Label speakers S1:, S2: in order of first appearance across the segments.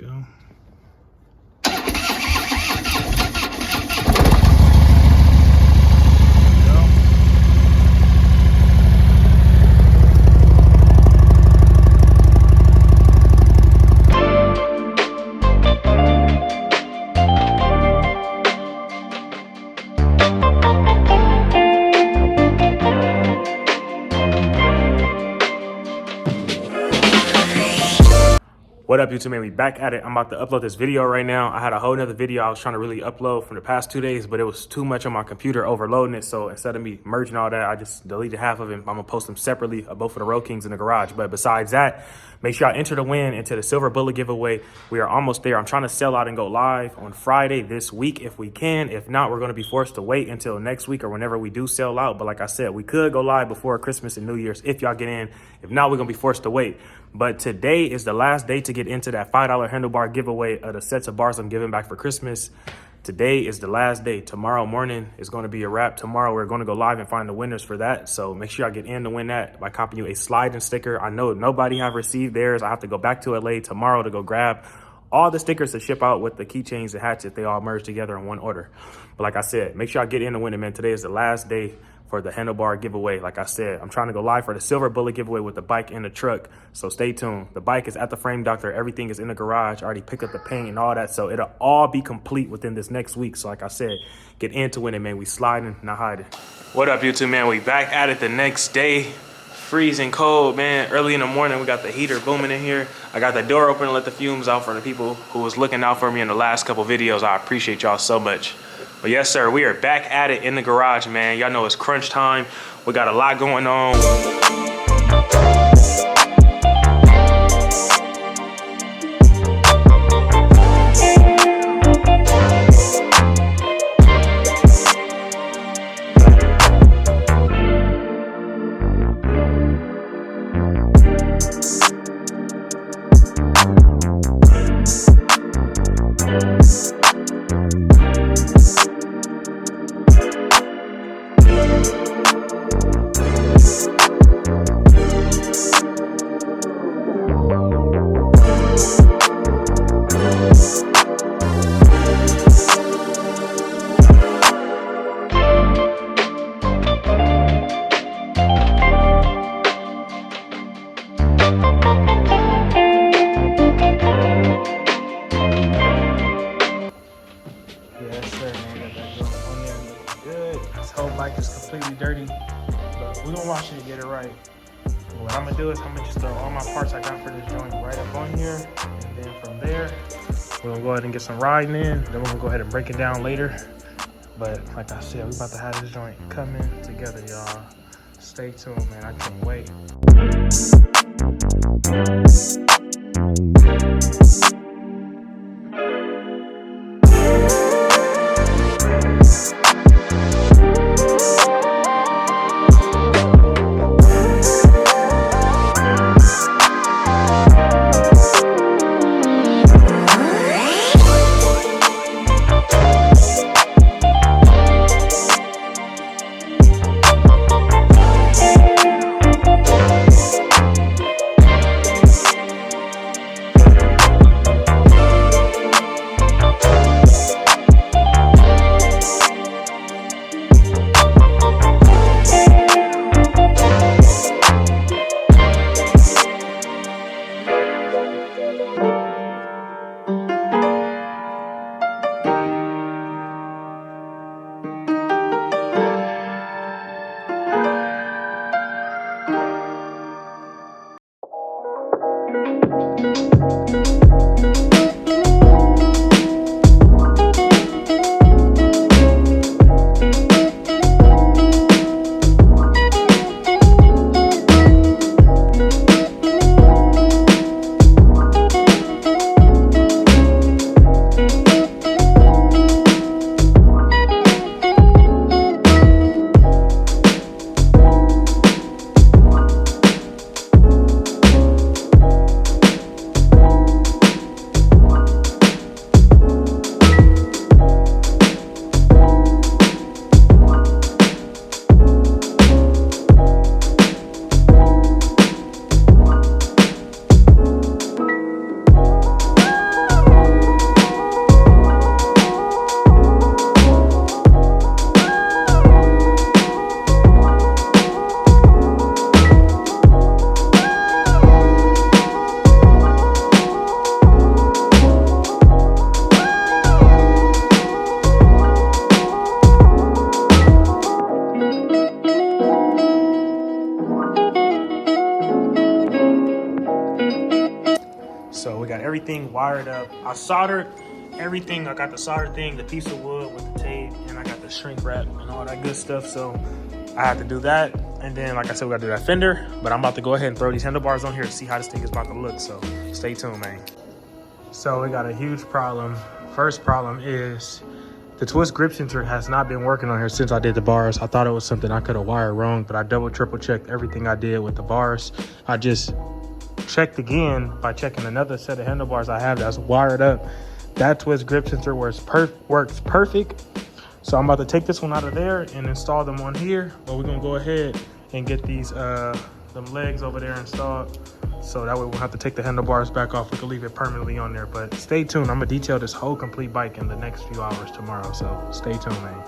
S1: go. What up, YouTube, man? We back at it. I'm about to upload this video right now. I had a whole nother video I was trying to really upload from the past 2 days, but it was too much on my computer overloading it. So instead of me merging all that, I just deleted half of it. I'm gonna post them separately, both of the Road Kings in the garage. But besides that, make sure y'all enter to win into the Silver Bullet giveaway. We are almost there. I'm trying to sell out and go live on Friday this week if we can. If not, we're gonna be forced to wait until next week or whenever we do sell out. But like I said, we could go live before Christmas and New Year's if y'all get in. If not, we're gonna be forced to wait. But today is the last day to get into that $5 handlebar giveaway of the sets of bars I'm giving back for Christmas. Today is the last day. Tomorrow morning is going to be a wrap. Tomorrow we're going to go live and find the winners for that. So make sure y'all get in to win that by copying you a SLIDN sticker. I know nobody have received theirs. I have to go back to LA tomorrow to go grab all the stickers to ship out with the keychains and hatchets. They all merge together in one order. But like I said, make sure y'all get in to win it, man. Today is the last day for the handlebar giveaway. Like I said, I'm trying to go live for the Silver Bullet giveaway with the bike and the truck. So stay tuned. The bike is at the Frame Doctor. Everything is in the garage. I already picked up the paint and all that. So it'll all be complete within this next week. So like I said, get into winning, man. We sliding, not hiding. What up, YouTube, man? We back at it the next day. Freezing cold, man. Early in the morning, we got the heater booming in here. I got the door open to let the fumes out for the people who was looking out for me in the last couple videos. I appreciate y'all so much. But yes, sir, we are back at it in the garage, man. Y'all know it's crunch time. We got a lot going on. Completely dirty, but we're gonna wash it and get it right. What I'm gonna do is I'm gonna just throw all my parts I got for this joint right up on here, and then from there we're gonna go ahead and get some riding in, then we're gonna go ahead and break it down later. But like I said, we're about to have this joint coming together, y'all. Stay tuned, man. I can't wait. everything wired up. I soldered everything. I got the solder thing, the piece of wood with the tape, and I got the shrink wrap and all that good stuff. So I had to do that. And then, like I said, we got to do that fender. But I'm about to go ahead and throw these handlebars on here to see how this thing is about to look. So stay tuned, man. So we got a huge problem. First problem is the twist grip sensor has not been working on here since I did the bars. I thought it was something I could have wired wrong, but I triple checked everything I did with the bars. I just checked again by checking another set of handlebars I have that's wired up. That twist grip sensor works perfect. So I'm about to take this one out of there and install them on here. But we're gonna go ahead and get these them legs over there installed. So that way we won't have to take the handlebars back off. We can leave it permanently on there. But stay tuned. I'm gonna detail this whole complete bike in the next few hours tomorrow. So stay tuned, man.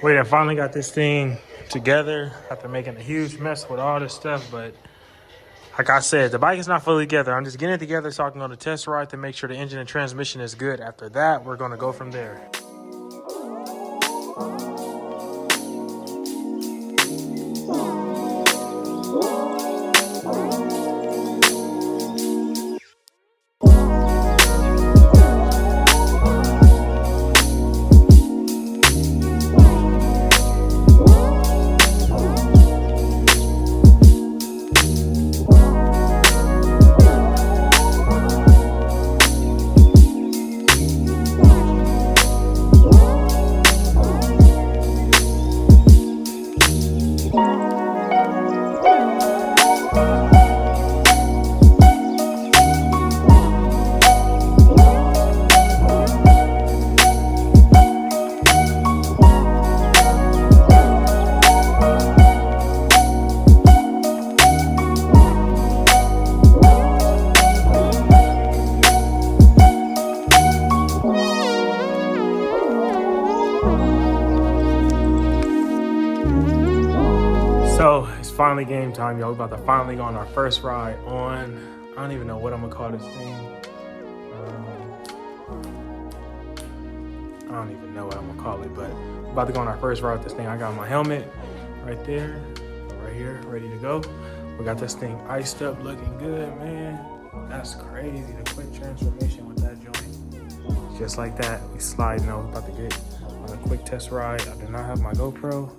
S1: We done finally got this thing together after making a huge mess with all this stuff. But like I said, the bike is not fully together. I'm just getting it together so I can go to test ride to make sure the engine and transmission is good. After that, we're going to go from there. So it's finally game time, y'all. We're about to finally go on our first ride on, I don't even know what I'm gonna call this thing. I don't even know what I'm gonna call it, but we're about to go on our first ride with this thing. I got my helmet right there, right here, ready to go. We got this thing iced up, looking good, man. That's crazy, the quick transformation with that joint. Just like that, we sliding over, about to get on a quick test ride. I do not have my GoPro,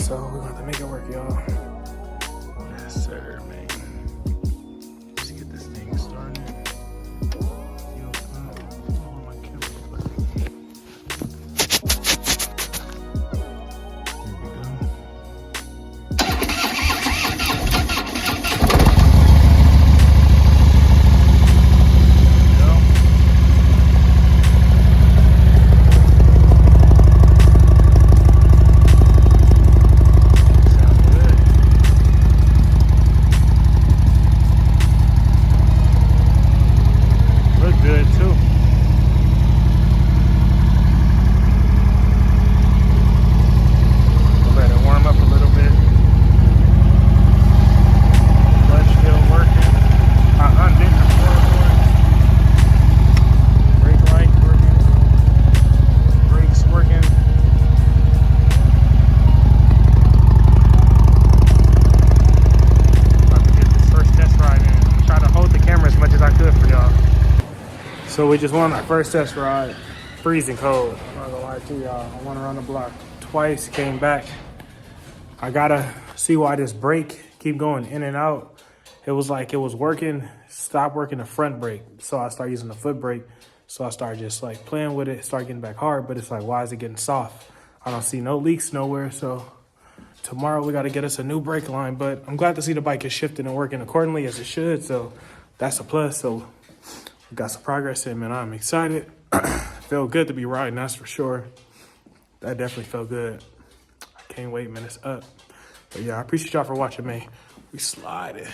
S1: so we're gonna have to make it work, y'all. Yes, sir, man. Let's get this thing started. So we just went on our first test ride, freezing cold. I'm not gonna lie to y'all. I went around the block twice, came back. I gotta see why this brake keep going in and out. It was like it was working, stopped working the front brake. So I started using the foot brake. So I started just like playing with it, started getting back hard, but it's like, why is it getting soft? I don't see no leaks nowhere. So tomorrow we gotta get us a new brake line, but I'm glad to see the bike is shifting and working accordingly as it should. So that's a plus. So we got some progress in, man. I'm excited. Felt good to be riding, that's for sure. That definitely felt good. I can't wait, man. It's up. But yeah, I appreciate y'all for watching, man. We slide it.